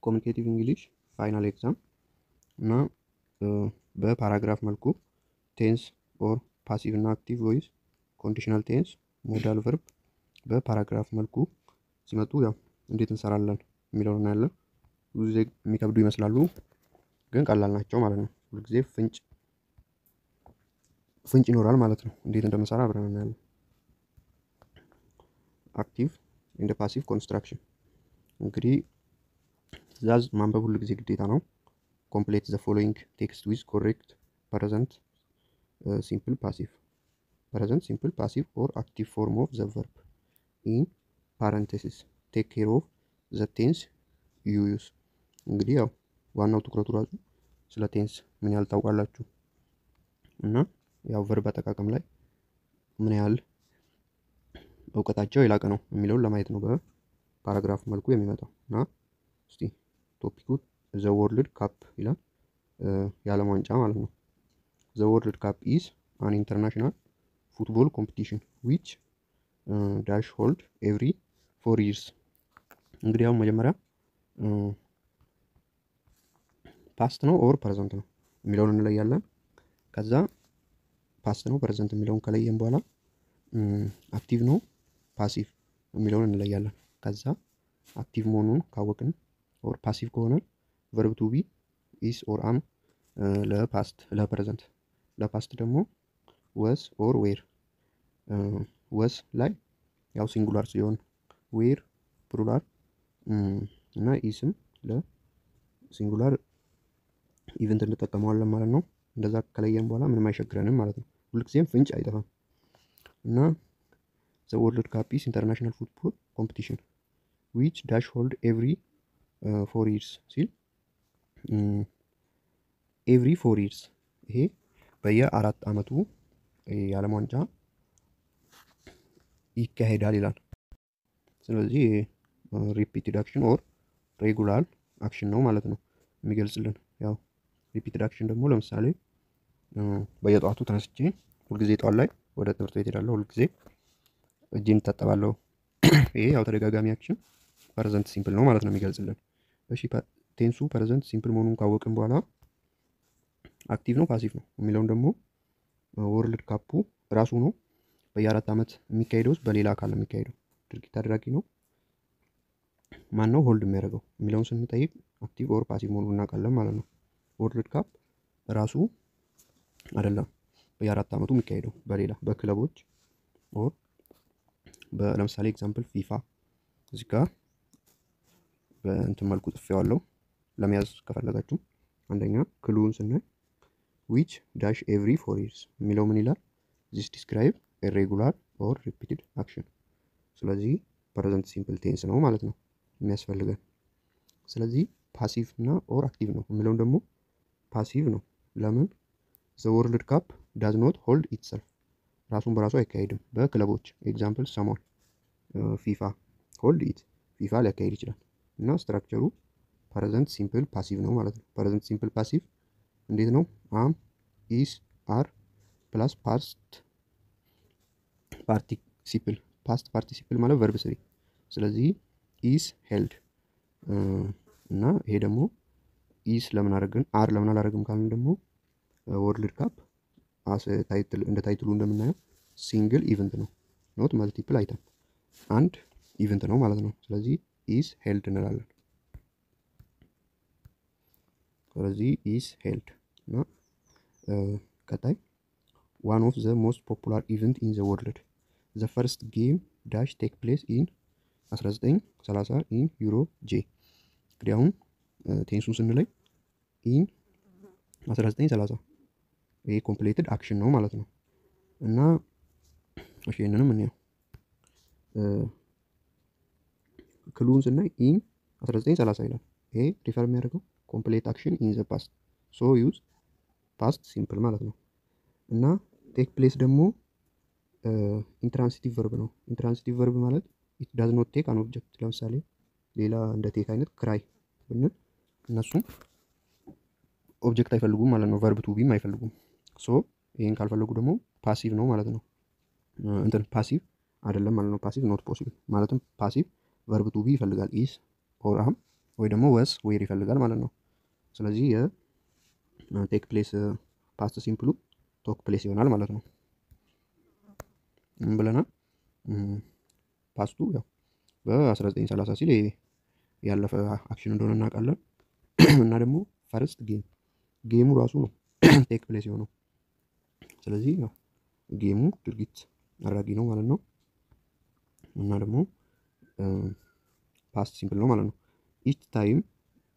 ኮሚኒኬቲቭ እንግሊሽ ፋይናል ኤግዛም እና በፓራግራፍ መልኩ ቴንስ ኦር ፓሲቭ እና አክቲቭ ቮይስ ኮንዲሽናል ቴንስ ሞዳል ቨርብ በፓራግራፍ መልኩ ሲመጡ ያው እንዴት እንሰራለን የሚለውን እናያለን። ብዙ ጊዜ የሚከብዱ ይመስላሉ ግን ቀላል ናቸው ማለት ነው። ሁሉ ጊዜ ፍንጭ ይኖራል ማለት ነው። እንዴት እንደምንሰራ አብረን እናያለን። አክቲቭ ኤንድ ፓሲቭ ኮንስትራክሽን እንግዲህ ትዕዛዝ ማንበብ ሁሉ ጊዜ ግዴታ ነው። ኮምፕሌት ዘ ፎሎዊንግ ቴክስት ዊዝ ኮሬክት ፕሬዘንት ሲምፕል ፓሲቭ ኦር አክቲቭ ፎርም ኦፍ ዘ ቨርብ ኢን ፓረንቴሲስ ቴክ ኬር ኦፍ ዘ ቴንስ ዩ ዩዝ። እንግዲህ ያው ዋናው ትኩረቱ ራሱ ስለ ቴንስ ምን ያህል ታውቃላችሁ እና ያው ቨርብ አጠቃቀም ላይ ምን ያህል እውቀታቸው የላቀ ነው የሚለውን ለማየት ነው በፓራግራፍ መልኩ የሚመጣው። እና እስቲ ቶፒኩ ዘ ወርልድ ካፕ ይላል፣ የዓለም ዋንጫ ማለት ነው። ዘ ወርልድ ካፕ ኢዝ አን ኢንተርናሽናል ፉትቦል ኮምፒቲሽን ዊች ዳሽ ሆልድ ኤቭሪ 4 years። እንግዲህ ያው መጀመሪያ ፓስት ነው ኦር ፕሬዘንት ነው የሚለውን እንለያለን። ከዛ ፓስት ነው ፕሬዘንት የሚለውን ከለየን በኋላ አክቲቭ ነው ፓሲቭ የሚለውን እንለያለን። ከዛ አክቲቭ መሆኑን ካወቅን ኦር ፓሲቭ ከሆነ ቨርብ ቱ ቢ ኢስ ኦር አም ለፓስት ለፕሬዘንት፣ ለፓስት ደግሞ ወስ ኦር ዌር። ወስ ላይ ያው ሲንጉላር ሲሆን ዌር ፕሉራል እና ኢስም ለሲንጉላር ኢቨንት እንጠቀመዋለን ማለት ነው። እንደዛ ከለየን በኋላ ምንም አይቸግረንም ማለት ነው። ሁልጊዜም ፍንጭ አይጠፋም። እና ዘ ወርልድ ካፕ ኢዝ ኢንተርናሽናል ፉትቦል ኮምፒቲሽን ዊች ዳሽ ሆልድ ኤቭሪ 4 years ሲል ኤቭሪ 4 years ይሄ በየ4 ዓመቱ የዓለም ዋንጫ ይካሄዳል ይላል። ስለዚህ ሪፒትድ አክሽን ኦር ሬጉላር አክሽን ነው ማለት ነው የሚገልጽልን። ያው ሪፒትድ አክሽን ደግሞ ለምሳሌ በየጠዋቱ ተነስቼ ሁልጊዜ ጠዋት ላይ ወደ ትምህርት ቤት ሄዳለሁ፣ ሁልጊዜ እጄን እታጠባለሁ። ይሄ ያው ተደጋጋሚ አክሽን ፕሬዘንት ሲምፕል ነው ማለት ነው የሚገልጽልን። እሺ ቴንሱ ፕሬዘንት ሲምፕል መሆኑን ካወቅን በኋላ አክቲቭ ነው ፓሲቭ ነው የሚለውን ደግሞ ወርልድ ካፑ ራሱ ነው በየ4 ዓመት የሚካሄደው በሌላ አካል ነው የሚካሄደው። ድርጊት አድራጊ ነው ማን ነው ሆልድ የሚያደርገው የሚለውን ስንጠይቅ አክቲቭ ኦር ፓሲቭ መሆኑን እናውቃለን ማለት ነው። ወርልድ ካፕ ራሱ አይደለም በየ4 ዓመቱ የሚካሄደው በሌላ በክለቦች ኦር ለምሳሌ ኤግዛምፕል ፊፋ እዚህ ጋር በእንትን መልኩ ጽፌዋለሁ ለመያዝ ከፈለጋችሁ። አንደኛ ክሉን ስናይ which dash every 4 years የሚለው ምን ይላል? this describe a regular or repeated action። ስለዚህ ፕሬዘንት ሲምፕል ቴንስ ነው ማለት ነው የሚያስፈልገን። ስለዚህ ፓሲቭ እና ኦር አክቲቭ ነው የሚለውን ደግሞ ፓሲቭ ነው። ለምን? the world cup does not hold itself ራሱን በራሱ አይካሄድም በክለቦች ኤግዛምፕል ሰሞን ፊፋ ሆልድ ኢት ፊፋ ሊያካሄድ ይችላል። እና ስትራክቸሩ ፕሬዘንት ሲምፕል ፓሲቭ ነው ማለት ነው። ፕሬዘንት ሲምፕል ፓሲቭ እንዴት ነው? አም ኢስ አር ፕላስ ፓስት ፓርቲሲፕል። ፓስት ፓርቲሲፕል ማለት ቨርብ ስሪ። ስለዚህ ኢስ ሄልድ እና ይሄ ደግሞ ኢስ ለምን አደረግን አር ለምን አላደረግም ካልን ደግሞ ወርልድ ካፕ እንደ ታይትሉ እንደምናየው ሲንግል ኢቨንት ነው ኖት መልቲፕል አይተም፣ አንድ ኢቨንት ነው ማለት ነው። ስለዚህ ኢስ ሄልድ እንላለን። ስለዚህ ኢስ ሄልድ እና ቀጣይ ዋን ኦፍ ዘ ሞስት ፖፑላር ኢቨንት ኢን ዘ ወርልድ ዘ ፈርስት ጌም ዳሽ ቴክ ፕሌስ ኢን 1930 ኢን ዩሮ ጄ። እንግዲህ አሁን ቴንሱን ስንለይ ኢን 1930 ይሄ ኮምፕሌትድ አክሽን ነው ማለት ነው። እና እሺ ይሄንንም እንየው። ክሉን ስናይ ኢን 1930 ይላል። ይሄ ሪፈር የሚያደርገው ኮምፕሌት አክሽን ኢን ዘ ፓስት ሶ ዩዝ ፓስት ሲምፕል ማለት ነው። እና ቴክ ፕሌስ ደግሞ ኢንትራንሲቲቭ ቨርብ ነው። ኢንትራንሲቲቭ ቨርብ ማለት ኢት ዳዝ ኖት ቴክ አን ኦብጀክት። ለምሳሌ ሌላ እንደ ቴክ አይነት ክራይ ብንል እነሱም ኦብጀክት አይፈልጉም ማለት ነው። ቨርብ ቱ ቢም አይፈልጉም። ሶ ይሄን ካልፈለጉ ደግሞ ፓሲቭ ነው ማለት ነው። እንትን ፓሲቭ አይደለም ማለት ነው። ፓሲቭ ኖት ፖሲብል ማለትም ፓሲቭ ቨርብ ቱ ቢ ይፈልጋል። ኢስ ኦር አም ወይ ደግሞ ወስ ዌር ይፈልጋል ማለት ነው። ስለዚህ የቴክ ፕሌስ ፓስት ሲምፕሉ ቶክ ፕሌስ ይሆናል ማለት ነው። ምን ብለናል? ፓስቱ ያው በ1930 ሲል ያለፈ አክሽን እንደሆነ እናውቃለን። እና ደግሞ ፈርስት ጌሙ ራሱ ነው ቴክ ፕሌስ የሆነው። ስለዚህ ያው ጌሙ ድርጊት አድራጊ ነው ማለት ነው። እና ደግሞ ፓስት ሲምፕል ነው ማለት ነው። ኢች ታይም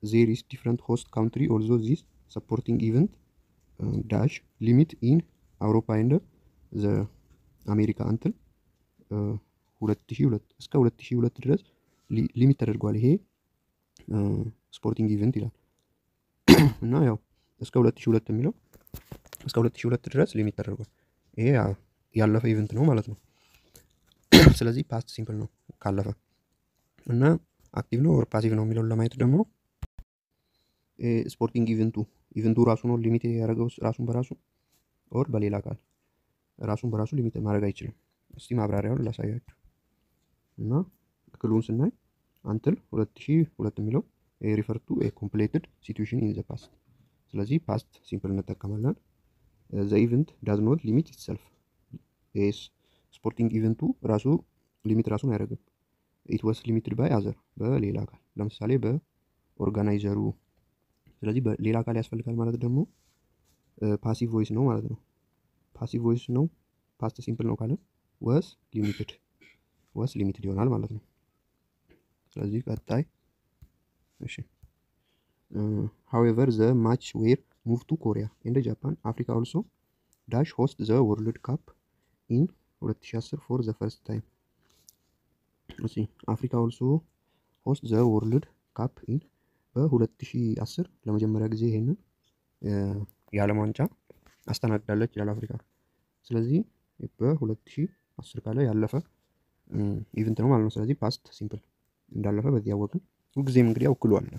ዜር ኢስ ዲፍረንት ሆስት ካውንትሪ ኦልዞ ዚስ ሰፖርቲንግ ኢቨንት ዳሽ ሊሚት ኢን አውሮፓ ኤንድ ዘ አሜሪካ አንትል 2002 እስከ 2002 ድረስ ሊሚት ተደርጓል። ይሄ ስፖርቲንግ ኢቨንት ይላል እና ያው እስከ 2002 የሚለው እስከ 2002 ድረስ ሊሚት ተደርጓል። ይሄ ያለፈ ኢቨንት ነው ማለት ነው። ስለዚህ ፓስት ሲምፕል ነው ካለፈ። እና አክቲቭ ነው ኦር ፓሲቭ ነው የሚለውን ለማየት ደግሞ ስፖርቲንግ ኢቨንቱ ራሱ ነው ሊሚት ያደረገው ራሱን በራሱ ኦር በሌላ ቃል ራሱን በራሱ ሊሚት ማድረግ አይችልም። እስቲ ማብራሪያውን ላሳያችሁ። እና ክሉን ስናይ አንትል 2002 የሚለው ሪፈር ቱ ኮምፕሌትድ ሲቹዌሽን ኢን ዘ ፓስት። ስለዚህ ፓስት ሲምፕል እንጠቀማለን። ዘ ኢቨንት ዳዝ ኖት ሊሚት ኢትሰልፍ። ስፖርቲንግ ኢቨንቱ ራሱ ሊሚት ራሱን አያደርግም። ኢት ዋስ ሊሚትድ ባይ አዘር በሌላ አካል ለምሳሌ በኦርጋናይዘሩ። ስለዚህ በሌላ አካል ያስፈልጋል ማለት ደግሞ ፓሲቭ ቮይስ ነው ማለት ነው። ፓሲቭ ቮይስ ነው ፓስት ሲምፕል ነው ካለ ወስ ሊሚትድ ይሆናል ማለት ነው። ስለዚህ ቀጣይ እሺ however the match were moved to Korea and Japan. Africa also dash host the World Cup in 2010 for the first time. እሺ Africa also host the World Cup in በ2010 ለመጀመሪያ ጊዜ ይሄንን የዓለም ዋንጫ አስተናግዳለች ይላል አፍሪካ። ስለዚህ በ2010 ካለ ያለፈ ኢቨንት ነው ማለት ነው። ስለዚህ ፓስት ሲምፕል እንዳለፈ በዚህ ያወቅን። ሁልጊዜም እንግዲህ እኩሉ አለ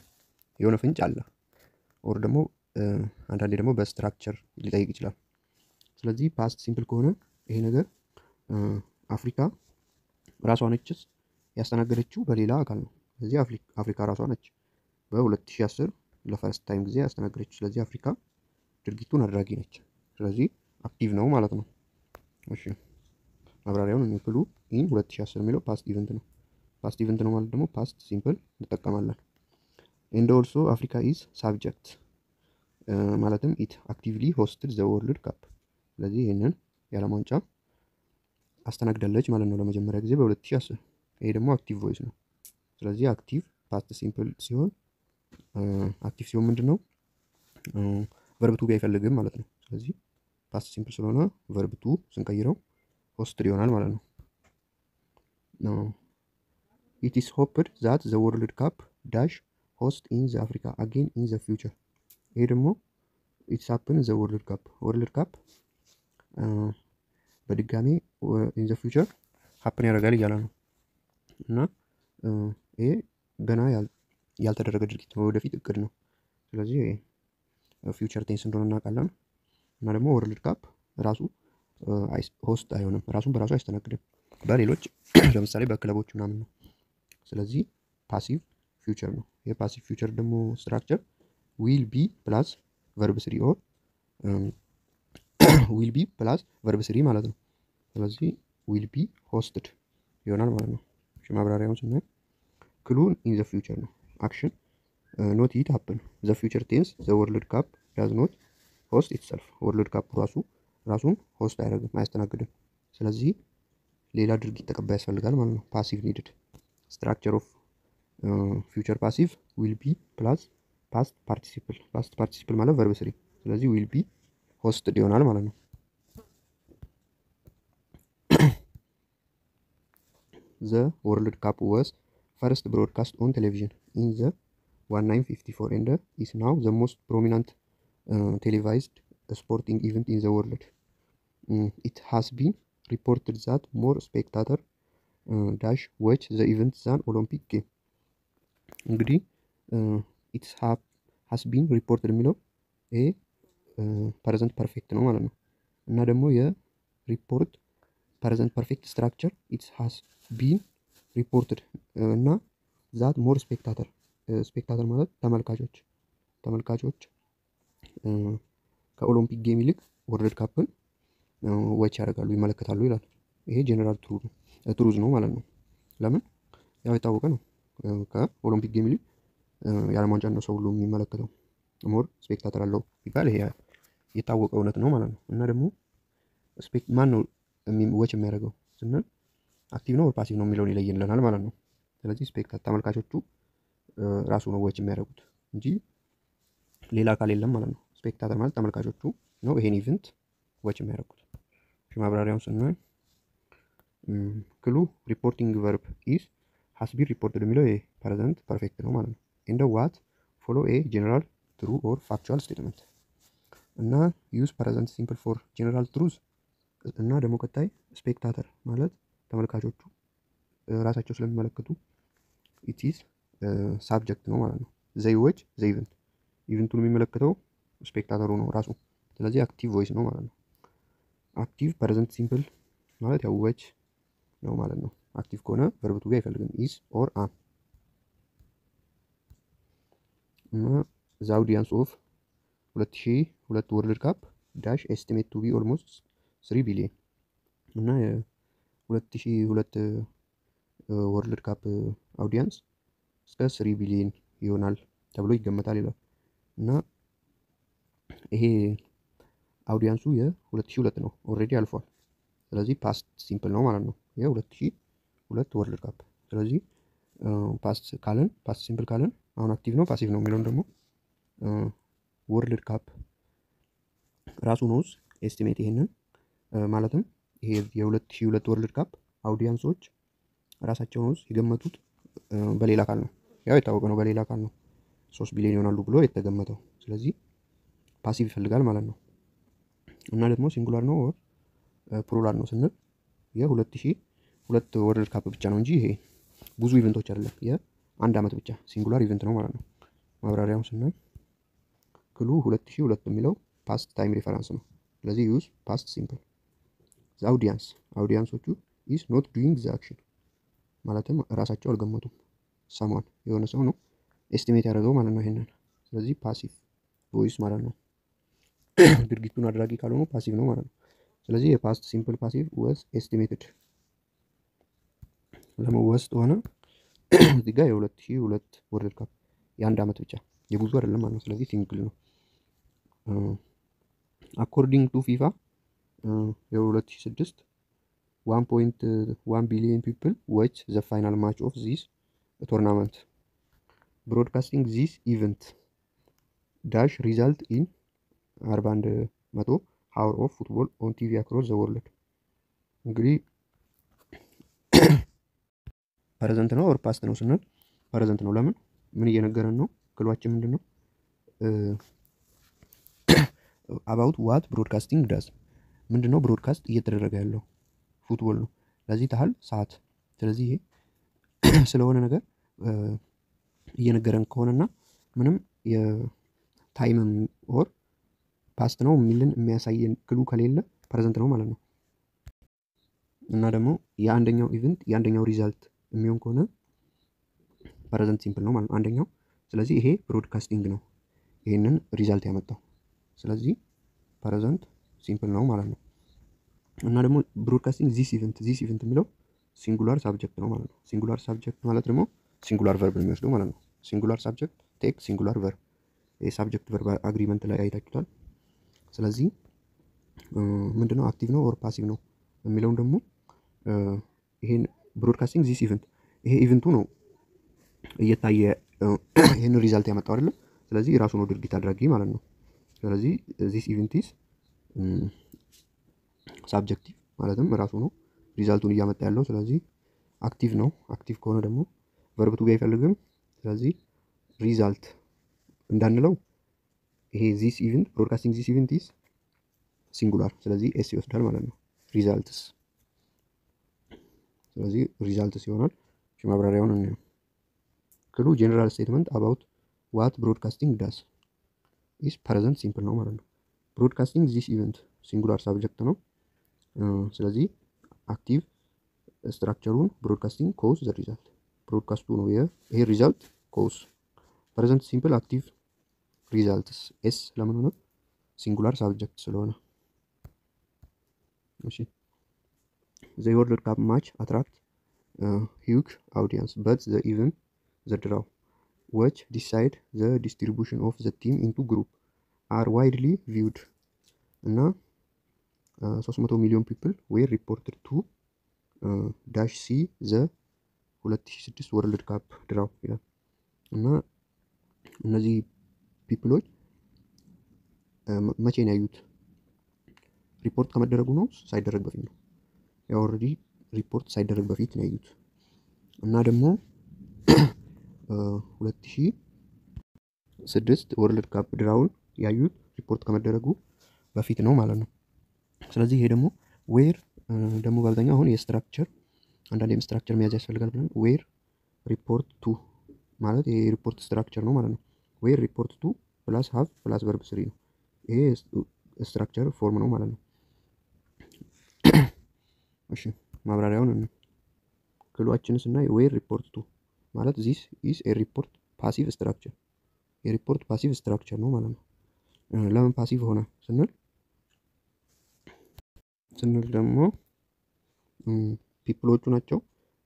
የሆነ ፍንጭ አለ ኦር ደግሞ አንዳንዴ ደግሞ በስትራክቸር ሊጠይቅ ይችላል። ስለዚህ ፓስት ሲምፕል ከሆነ ይሄ ነገር አፍሪካ ራሷ ነችስ ያስተናገደችው በሌላ አካል ነው። ስለዚህ አፍሪካ ራሷ ነች በ2010 ለፈርስት ታይም ጊዜ ያስተናገደችው። ስለዚህ አፍሪካ ድርጊቱን አድራጊ ነች። ስለዚህ አክቲቭ ነው ማለት ነው። እሺ ማብራሪያውን እንክሉ ኢን 2010 የሚለው ፓስት ኢቨንት ነው። ፓስት ኢቨንት ነው ማለት ደግሞ ፓስት ሲምፕል እንጠቀማለን። ኤንድ ኦልሶ አፍሪካ ኢዝ ሳብጀክት ማለትም ኢት አክቲቭሊ ሆስትድ ዘ ወርልድ ካፕ። ስለዚህ ይህንን የዓለም ዋንጫ አስተናግዳለች ማለት ነው ለመጀመሪያ ጊዜ በ2010። ይሄ ደግሞ አክቲቭ ቮይስ ነው። ስለዚህ አክቲቭ ፓስት ሲምፕል ሲሆን አክቲቭ ሲሆን ምንድን ነው ቨርብ ቱ ቢ አይፈልግም ማለት ነው። ስለዚህ ፓስት ሲምፕል ስለሆነ ቨርብ ቱ ስንቀይረው ሆስትድ ይሆናል ማለት ነው። ኢት ኢስ ሆፕድ ዛት ዘ ወርልድ ካፕ ዳሽ ሆስት ኢን ዘ አፍሪካ አጌን ኢን ዘ ፊውቸር። ይሄ ደግሞ ኢትስ ሀፕን ዘ ወርልድ ካፕ በድጋሚ ኢን ዘ ፊውቸር ሀፕን ያደርጋል እያለ ነው። እና ይሄ ገና ያልተደረገ ድርጊት ነው፣ ወደፊት እቅድ ነው። ስለዚህ ፊውቸር ቴንስ እንደሆነ እናውቃለን። እና ደግሞ ወርልድ ካፕ ራሱ ሆስት አይሆንም፣ ራሱን በራሱ አያስተናግድም። በሌሎች ለምሳሌ በክለቦች ምናምን ነው። ስለዚህ ፓሲቭ ፊውቸር ነው። የፓሲቭ ፊውቸር ደግሞ ስትራክቸር ዊል ቢ ፕላስ ቨርብ ስሪ ኦር ዊል ቢ ፕላስ ቨርብ ስሪ ማለት ነው። ስለዚህ ዊል ቢ ሆስትድ ይሆናል ማለት ነው። ማብራሪያውን ስናይ ክሉን ኢን ዘ ፊውቸር ነው። አክሽን ኖት ኢት ሀፕን ዘ ፊውቸር ቴንስ ዘ ወርልድ ካፕ ዳዝ ኖት ሆስት ኢትሰልፍ። ወርልድ ካፕ ራሱን ሆስት አያደርግም፣ አያስተናግድም። ስለዚህ ሌላ ድርጊት ተቀባይ ያስፈልጋል ማለት ነው። ፓሲቭ ኒድድ። ስትራክቸር ኦፍ ፊውቸር ፓሲቭ ዊል ቢ ፕላስ ፓስት ፓርቲሲፕል ማለት ቨርብ ስሪ። ስለዚህ ዊል ቢ ሆስትድ ይሆናል ማለት ነው። ዘ ወርልድ ካፕ ወስ ፈርስት ብሮድካስት ኦን ቴሌቪዥን ኢን ዘ 1954 and is now the most prominent televised sporting event in the world. It has been reported that more spectators dash watch the event than Olympic game. እንግዲህ it has been reported የሚለው ይሄ ፕሬዘንት ፐርፌክት ነው ማለት ነው። እና ደግሞ የሪፖርት ፕሬዘንት ፐርፌክት ስትራክቸር it has been ሪፖርትድ እና ዛት ሞር ስፔክታተር ማለት ተመልካቾች ከኦሎምፒክ ጌም ይልቅ ወርልድ ካፕን ወች ያደርጋሉ ይመለከታሉ ይላል። ይሄ ጀነራል ትሩዝ ነው ማለት ነው። ለምን ያው የታወቀ ነው። ከኦሎምፒክ ጌም ይልቅ የዓለም ዋንጫ ነው ሰው ሁሉ የሚመለከተው። ሞር ስፔክታተር አለው ይባል ይሄ የታወቀ እውነት ነው ማለት ነው። እና ደግሞ ማን ነው ወች የሚያደርገው ስንል አክቲቭ ነው ወር ፓሲቭ ነው የሚለውን ይለይልናል ማለት ነው። ስለዚህ ስፔክታተር ተመልካቾቹ ራሱ ነው ወች የሚያደርጉት እንጂ ሌላ አካል የለም ማለት ነው። ስፔክታተር ማለት ተመልካቾቹ ነው ይሄን ኢቨንት ወች የሚያደርጉት። ማብራሪያውን ስናይ ክሉ ሪፖርቲንግ ቨርብ ኢዝ ሃስ ቢን ሪፖርትድ የሚለው ፕሬዘንት ፐርፌክት ነው ማለት ነው። ኤንድ ዋት ፎሎ ኤ ጀነራል ትሩ ኦር ፋክቹዋል ስቴትመንት እና ዩዝ ፕሬዘንት ሲምፕል ፎር ጀነራል ትሩዝ እና ደግሞ ቀጣይ ስፔክታተር ማለት ተመልካቾቹ ራሳቸው ስለሚመለከቱ ኢትስ ሳብጀክት ነው ማለት ነው። ዘይዎች ኢቨንቱን የሚመለከተው ስፔክታተሩ ነው ራሱ። ስለዚህ አክቲቭ ቮይስ ነው ማለት ነው። አክቲቭ ፕሬዘንት ሲምፕል ማለት ያው ወች ነው ማለት ነው። አክቲቭ ከሆነ ቨርብ ቱ ቢ አይፈልግም ኢዝ ኦር አም እና ዘ አውዲየንስ ኦፍ 2002 ወርልድ ካፕ ዳሽ ኤስቲሜት ቱ ቢ ኦልሞስት 3 ቢሊዮን እና የ2002 ወርልድ ካፕ አውዲየንስ እስከ 3 ቢሊዮን ይሆናል ተብሎ ይገመታል ይላል። እና ይሄ አውዲየንሱ የ2002 ነው ኦልሬዲ አልፏል። ስለዚህ ፓስት ሲምፕል ነው ማለት ነው የ2002 ወርልድ ካፕ። ስለዚህ ፓስት ሲምፕል ካለን አሁን አክቲቭ ነው ፓሲቭ ነው የሚለውን ደግሞ ወርልድ ካፕ ራሱ ነውስ ኤስቲሜት ይሄንን ማለትም ይሄ የ2002 ወርልድ ካፕ አውዲየንሶች ራሳቸው ነውስ የገመቱት በሌላ አካል ነው። ያው የታወቀ ነው በሌላ አካል ነው 3 ቢሊዮን ይሆናሉ ብሎ የተገመተው። ስለዚህ ፓሲቭ ይፈልጋል ማለት ነው። እና ደግሞ ሲንጉላር ነው ፕሉራል ነው ስንል የ2002 ወርልድ ካፕ ብቻ ነው እንጂ ይሄ ብዙ ኢቨንቶች አይደለም። የአንድ ዓመት ብቻ ሲንጉላር ኢቨንት ነው ማለት ነው። ማብራሪያውን ስናይ ክሉ 2002 የሚለው ፓስት ታይም ሪፈረንስ ነው። ስለዚህ ዩዝ ፓስት ሲምፕል። አውዲየንሶቹ ኢዝ ኖት ዱይንግ ዘ አክሽን ማለትም ራሳቸው አልገመቱም። ሰሟን የሆነ ሰው ነው ኤስቲሜት ያደረገው ማለት ነው ይሄንን። ስለዚህ ፓሲቭ ቮይስ ማለት ነው። ድርጊቱን አድራጊ ካልሆኑ ፓሲቭ ነው ማለት ነው። ስለዚህ የፓስት ሲምፕል ፓሲቭ ወዝ ኤስቲሜትድ ለመወስድ ሆነ እዚህ ጋር የ2002 ወርልድ ካፕ የአንድ ዓመት ብቻ የብዙ አይደለም ማለት ነው። ስለዚህ ሲንግል ነው። አኮርዲንግ ቱ ፊፋ የ2006 1.1 ቢሊዮን ፒፕል ዋች ዘ ፋይናል ማች ኦፍ ዚስ ቶርናመንት ብሮድካስቲንግ ዚስ ኢቨንት ዳሽ ሪዛልት ኢን 4100 ሃወር ኦፍ ፉትቦል ኦን ቲቪ አክሮስ ዘ ወርልድ። እንግዲህ ፕሬዘንት ነው ኦር ፓስት ነው ስንል ፕሬዘንት ነው። ለምን ምን እየነገረን ነው? ክሏችን ምንድን ነው? አባውት ዋት ብሮድካስቲንግ ዳዝ ምንድን ነው ብሮድካስት እየተደረገ ያለው ፉትቦል ነው። ለዚህ ታህል ሰዓት። ስለዚህ ይሄ ስለሆነ ነገር እየነገረን ከሆነና ምንም የታይም ኦር ፓስት ነው የሚልን የሚያሳየን ክሉ ከሌለ ፕሬዘንት ነው ማለት ነው። እና ደግሞ የአንደኛው ኢቨንት የአንደኛው ሪዛልት የሚሆን ከሆነ ፕሬዘንት ሲምፕል ነው ማለት ነው አንደኛው። ስለዚህ ይሄ ብሮድካስቲንግ ነው ይሄንን ሪዛልት ያመጣው። ስለዚህ ፕሬዘንት ሲምፕል ነው ማለት ነው። እና ደግሞ ብሮድካስቲንግ ዚስ ኢቨንት የሚለው ሲንጉላር ሳብጀክት ነው ማለት ነው። ሲንጉላር ሳብጀክት ማለት ደግሞ ሲንጉላር ቨርብ የሚወስደው ማለት ነው። ሲንጉላር ሳብጀክት ቴክ ሲንጉላር ቨርብ የሳብጀክት ቨርብ አግሪመንት ላይ አይታችሁታል። ስለዚህ ምንድነው አክቲቭ ነው ኦር ፓሲቭ ነው የሚለውን ደግሞ ይሄን ብሮድካስቲንግ ዚስ ኢቨንት ይሄ ኢቨንቱ ነው እየታየ ይሄን ሪዛልት ያመጣው አይደለም። ስለዚህ ራሱ ነው ድርጊት አድራጊ ማለት ነው። ስለዚህ ዚስ ኢቨንት ኢዝ ሳብጀክቲቭ ማለትም ራሱ ነው ሪዛልቱን እያመጣ ያለው። ስለዚህ አክቲቭ ነው። አክቲቭ ከሆነ ደግሞ ቨርብ ቱ ቢ አይፈልግም። ስለዚህ ሪዛልት እንዳንለው ይሄ ዚስ ኢቨንት ብሮድካስቲንግ ዚስ ኢቨንት ኢዝ ሲንጉላር። ስለዚህ ኤስ ይወስዳል ማለት ነው። ሪዛልትስ ስለዚህ ሪዛልትስ ይሆናል። ማብራሪያውን እንየው። ክሉ ጀነራል ስቴትመንት አባውት ዋት ብሮድካስቲንግ ዳስ ኢዝ ፕሬዘንት ሲምፕል ነው ማለት ነው። ብሮድካስቲንግ ዚስ ኢቨንት ሲንጉላር ሳብጀክት ነው። ስለዚህ አክቲቭ ስትራክቸሩን ብሮድካስቲንግ ኮዝ ዘ ሪዛልት ብሮድካስቱ ነው ይሄ ሪዛልት ኮዝ ፕሬዘንት ሲምፕል አክቲቭ ሪዛልትስ ኤስ ለምን ሆነ ሲንጉላር ሳብጀክት ስለሆነ እሺ the World Cup match attract huge audience but the even the draw which decide the distribution of the team into group are widely viewed እና 300 million people were reported to dash see the 2006 World Cup draw ይላል እና እነዚህ ፒፕሎች መቼ ነው ያዩት? ሪፖርት ከመደረጉ ነው ሳይደረግ በፊት ነው? ያው ኦልሬዲ ሪፖርት ሳይደረግ በፊት ነው ያዩት እና ደግሞ 2006 ወርልድ ካፕ ድራውን ያዩት ሪፖርት ከመደረጉ በፊት ነው ማለት ነው። ስለዚህ ይሄ ደግሞ ዌር ደግሞ በአብዛኛው አሁን የስትራክቸር አንዳንዴም ስትራክቸር መያዝ ያስፈልጋል ብለን ዌር ሪፖርት ቱ ማለት ይሄ ሪፖርት ስትራክቸር ነው ማለት ነው። ዌር ሪፖርት ቱ ፕላስ ሃቭ ፕላስ ቨርብ ስሪ ነው። ይሄ ስትራክቸር ፎርም ነው ማለት ነው። እሺ ማብራሪያውን ክሏችንን ስናይ ዌር ሪፖርት ቱ ማለት ዚስ ኢዝ ኤ ሪፖርት ፓሲቭ ስትራክቸር የሪፖርት ፓሲቭ ስትራክቸር ነው ማለት ነው። ለምን ፓሲቭ ሆነ ስንል ደግሞ ፒፕሎቹ ናቸው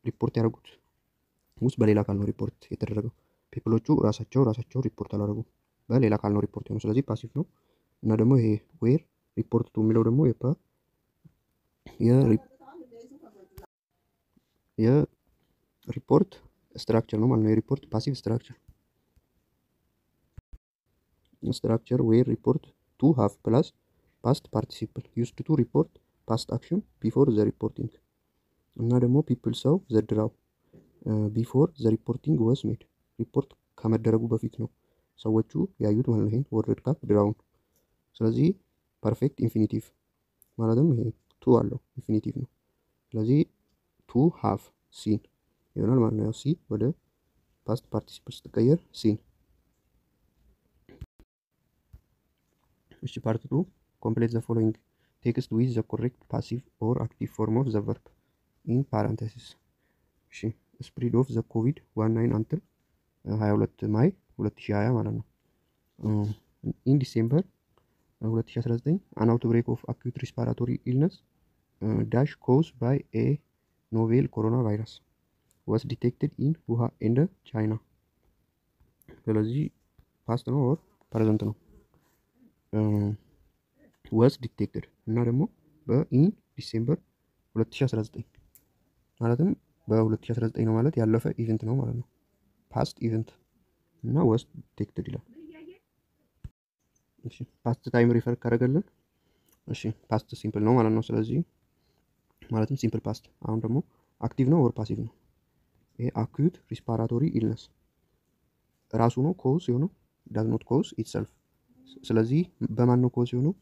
ሪፖርት ያደረጉት ውስጥ በሌላ አካል ነው ሪፖርት የተደረገው። ፒፕሎቹ ራሳቸው ሪፖርት አላደረጉም በሌላ አካል ነው ሪፖርት የሆነው። ስለዚህ ፓሲቭ ነው እና ደግሞ ይሄ ዌር ሪፖርት ቱ የሚለው ደግሞ የሪፖርት ስትራክቸር ነው ማለት ነው። የሪፖርት ፓሲቭ ስትራክቸር ዌር ሪፖርት ቱ ሃቭ ፕላስ ፓስት ፓርቲሲፕል ዩዝድ ቱ ሪፖርት ፓስት አክሽን ቢፎር ዘ ሪፖርቲንግ እና ደግሞ ፒፕል ሰው ዘ ድራው ቢፎር ዘ ሪፖርቲንግ ወስ ሜድ ሪፖርት ከመደረጉ በፊት ነው ሰዎቹ ያዩት ማለት ነው ይሄን ወርልድ ካፕ ድራውን። ስለዚህ ፐርፌክት ኢንፊኒቲቭ ማለትም ይሄ ቱ አለው ኢንፊኒቲቭ ነው። ስለዚህ ቱ ሃቭ ሲን ይሆናል ማለት ነው። ያው ሲ ወደ ፓስት ፓርቲሲፕል ስትቀየር ሲን። እሺ ፓርት 2 complete the following text with the correct passive or active form of the verb in parenthesis። እሺ spread of the COVID-19 until 22 ማይ 2020 ማለት ነው። in December 2019 an outbreak of acute respiratory illness dash caused by a novel coronavirus was detected in Wuhan and China። ስለዚህ ፓስት ነው ኦር ፕሬዘንት ነው። was detected እና ደግሞ በኢን ዲሴምበር 2019 ማለትም በ2019 ነው ማለት ያለፈ ኢቨንት ነው ማለት ነው። ፓስት ኢቨንት እና was detected ይላል። እሺ ፓስት ታይም ሪፈር ካደረገልን እሺ ፓስት ሲምፕል ነው ማለት ነው። ስለዚህ ማለትም ሲምፕል ፓስት። አሁን ደግሞ አክቲቭ ነው ኦር ፓሲቭ ነው? ይሄ አኪዩት ሪስፓራቶሪ ኢልነስ ራሱ ነው ኮዝ የሆነው ዳዝ ኖት ኮዝ ኢትሰልፍ። ስለዚህ በማን ነው ኮዝ የሆነው?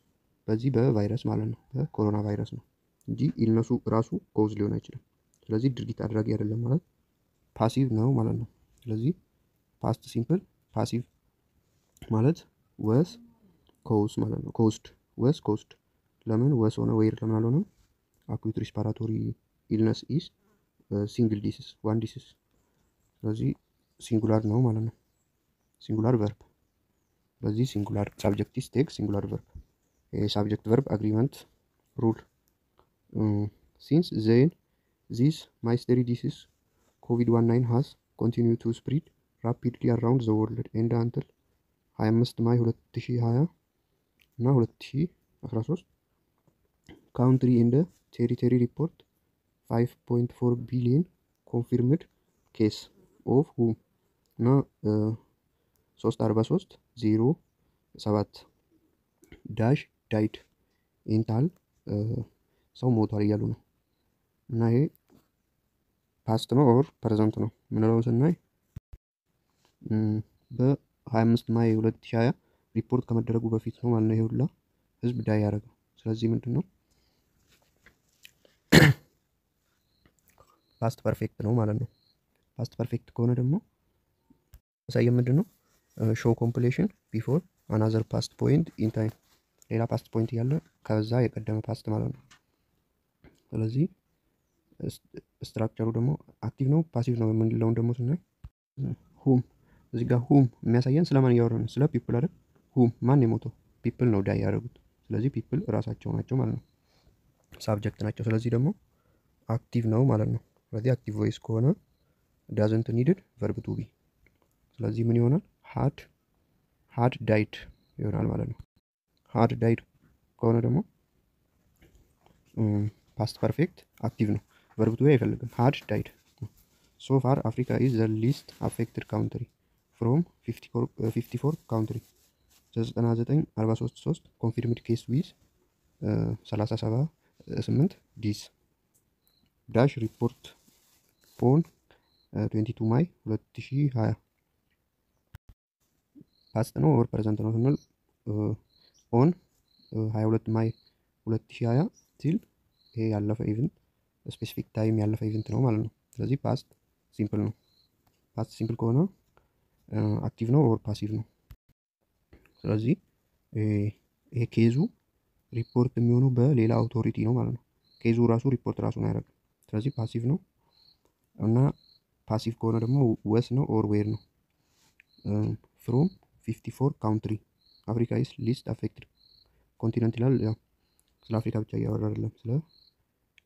በዚህ በቫይረስ ማለት ነው በኮሮና ቫይረስ ነው እንጂ ኢልነሱ ራሱ ኮዝ ሊሆን አይችልም። ስለዚህ ድርጊት አድራጊ አይደለም ማለት ፓሲቭ ነው ማለት ነው። ስለዚህ ፓስት ሲምፕል ፓሲቭ ማለት ወስ ኮዝ ማለት ነው። ኮዝድ ወስ ኮዝድ ለምን ወስ ሆነ ዌር ለምን አልሆነም? አኩት ሪስፓራቶሪ ኢልነስ ኢዝ ሲንግል ዲሲስ ዋን ዲሲስ። ስለዚህ ሲንጉላር ነው ማለት ነው። ሲንጉላር ቨርብ በዚህ ሲንጉላር ሳብጀክቲቭ ቴክ ሲንጉላር ቨርብ ሳብጀክት ቨርብ አግሪመንት ሩል ሲንስ ዘን ዚስ ማይስተሪ ዲሲስ COVID-19 has continued to spread rapidly around the world and until 25 ማይ 2020 እና 2013 country and territory report 5.4 billion confirmed case of whom እና 34307 ዳሽ ዳይድ ኢንታል ሰው ሞቷል እያሉ ነው። እና ይሄ ፓስት ነው ኦር ፕሬዘንት ነው ምንለውን ስናይ በ25 ማይ 2020 ሪፖርት ከመደረጉ በፊት ነው ማለት ነው ይሄ ሁላ ህዝብ ዳይ ያደረገው። ስለዚህ ምንድነው ፓስት ፐርፌክት ነው ማለት ነው። ፓስት ፐርፌክት ከሆነ ደግሞ ያሳየ ምንድነው ሾው ኮምፕሌሽን ቢፎር አናዘር ፓስት ፖይንት ኢን ታይም ሌላ ፓስት ፖይንት እያለ ከዛ የቀደመ ፓስት ማለት ነው። ስለዚህ ስትራክቸሩ ደግሞ አክቲቭ ነው ፓሲቭ ነው የምንለውን ደግሞ ስናይ ሁም እዚህ ጋር ሁም የሚያሳየን ስለማን እያወራን ነው? ስለ ፒፕል አይደል? ሁም ማን የሞተው? ፒፕል ነው ዳይ ያደረጉት። ስለዚህ ፒፕል ራሳቸው ናቸው ማለት ነው፣ ሳብጀክት ናቸው። ስለዚህ ደግሞ አክቲቭ ነው ማለት ነው። ስለዚህ አክቲቭ ቮይስ ከሆነ ዳዝንት ኒድድ ቨርብ ቱ ቢ። ስለዚህ ምን ይሆናል? ሃድ ዳይድ ይሆናል ማለት ነው። ሃድ ዳይድ ከሆነ ደግሞ ፓስት ፐርፌክት አክቲቭ ነው፣ ቨርብ ቱ ቢ አይፈልግም። ሃድ ዳይድ። ሶ ፋር አፍሪካ ኢዝ ዘ ሊስት አፌክትድ ካውንትሪ ፍሮም 54 ካውንትሪ 9943 ኮንፊርምድ ኬስ ዊዝ 378 ዲስ ዳሽ ሪፖርት ኦን 22 ማይ 2020 ፓስት ነው ኦር ፕሬዘንት ነው ስንል ኦን 22 ማይ 2020 ሲል ይሄ ያለፈ ኢቨንት ስፔሲፊክ ታይም ያለፈ ኢቨንት ነው ማለት ነው። ስለዚህ ፓስት ሲምፕል ነው። ፓስት ሲምፕል ከሆነ አክቲቭ ነው ኦር ፓሲቭ ነው። ስለዚህ ይሄ ኬዙ ሪፖርት የሚሆነው በሌላ አውቶሪቲ ነው ማለት ነው። ኬዙ ራሱ ሪፖርት ራሱን አያደርግም። ስለዚህ ፓሲቭ ነው። እና ፓሲቭ ከሆነ ደግሞ ወስ ነው ኦር ዌር ነው። ፍሮም 54 ካውንትሪ አፍሪካ ኢስ ሊስት አፌክትድ ኮንቲነንት ይላል። ያው ስለ አፍሪካ ብቻ እያወራ አይደለም፣ ስለ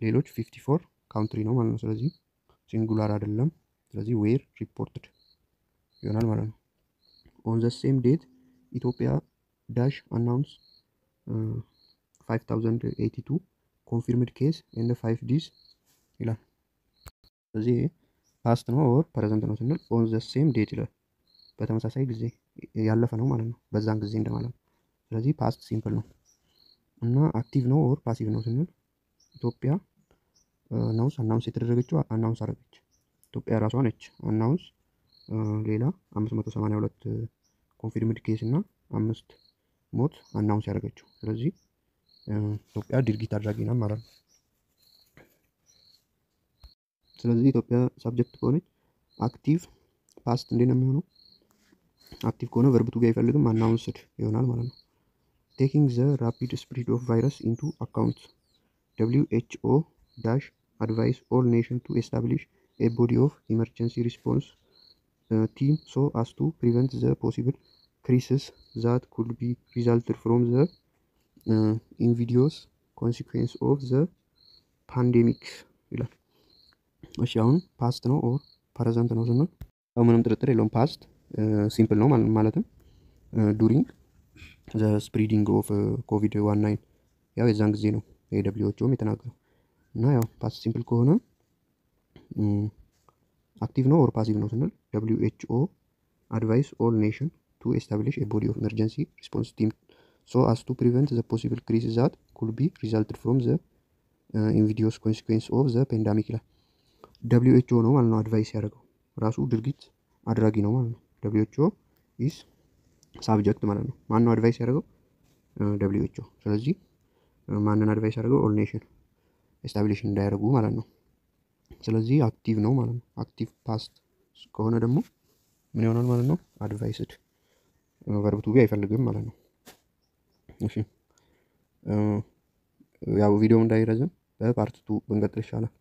ሌሎች 54 ካውንትሪ ነው ማለት ነው። ስለዚህ ሲንጉላር አይደለም። ስለዚህ ዌር ሪፖርትድ ይሆናል ማለት ነው። ኦን ዘ ሴም ዴት ኢትዮጵያ ዳሽ አናውንስ 5082 ኮንፊርምድ ኬስ ኤንድ 5 ዲስ ይላል። ስለዚህ ፓስት ነው ኦር ፕሬዘንት ነው ስንል ኦን ዘ ሴም ዴት ይላል። በተመሳሳይ ጊዜ ያለፈ ነው ማለት ነው፣ በዛን ጊዜ እንደማለት ነው። ስለዚህ ፓስት ሲምፕል ነው። እና አክቲቭ ነው ኦር ፓሲቭ ነው ስንል ኢትዮጵያ አናውንስ የተደረገችው አናውንስ አደረገች። ኢትዮጵያ ራሷ ነች አናውንስ ሌላ 582 ኮንፊርምድ ኬስ እና 5 ሞት አናውንስ ያደረገችው። ስለዚህ ኢትዮጵያ ድርጊት አድራጊ ናት ማለት ነው። ስለዚህ ኢትዮጵያ ሳብጀክት ከሆነች አክቲቭ ፓስት እንዴት ነው የሚሆነው? አክቲቭ ከሆነ ቨርብ ቱ ቢ አይፈልግም፣ አናውንስድ ይሆናል ማለት ነው። ቴኪንግ ዘ ራፒድ ስፕሪድ ኦፍ ቫይረስ ኢንቱ አካውንት WHO ዳሽ አድቫይስ ኦል ኔሽን ቱ ኤስታብሊሽ ኤ ቦዲ ኦፍ ኢመርጀንሲ ሪስፖንስ ቲም ሶ አስ ቱ ፕሪቨንት ዘ ፖሲብል ክሪሲስ ዛት ኩድ ቢ ሪዛልትድ ፍሮም ዘ ኢንቪዲዮስ ኮንሲኩዌንስ ኦፍ ዘ ፓንዴሚክ ይላል። እሺ አሁን ፓስት ነው ኦር ፕሬዘንት ነው ስንል ምንም ጥርጥር የለውም ፓስት ሲምፕል ነው ማለትም ዱሪንግ ዘ ስፕሪዲንግ ኦፍ ኮቪድ-19 ያው የዛን ጊዜ ነው የደብሊውኤችኦም የተናገረው። እና ያው ፓስት ሲምፕል ከሆነ አክቲቭ ነው ኦር ፓሲቭ ነው ስንል WHO አድቫይስ ኦል ኔሽን ቱ ኤስታብሊሽ ኤ ቦዲ ኦፍ ኢመርጀንሲ ሪስፖንስ ቲም ሶ አስ ቱ ፕሪቨንት ዘ ፖሲብል ክሪሲስ ዛት ኩድ ቢ ሪዛልትድ ፍሮም ዘ ኢንቪዲዮስ ኮንሲኩዌንስ ኦፍ ዘ ፔንዳሚክ ይላል። WHO ነው ማለት ነው አድቫይስ ያደረገው፣ ራሱ ድርጊት አድራጊ ነው ማለት ነው። WHO ኢስ ሳብጀክት ማለት ነው። ማን ነው አድቫይስ ያደረገው? WHO። ስለዚህ ማንን አድቫይስ ያደረገው? ኦል ኔሽን ኤስታብሊሽ እንዳያደርጉ ማለት ነው። ስለዚህ አክቲቭ ነው ማለት ነው። አክቲቭ ፓስት ከሆነ ደግሞ ምን ይሆናል ማለት ነው? አድቫይስድ ቨርብ ቱ ቢ አይፈልግም ማለት ነው። እሺ ያው ቪዲዮ እንዳይረዝም በፓርት 2 ብንቀጥል ይሻላል።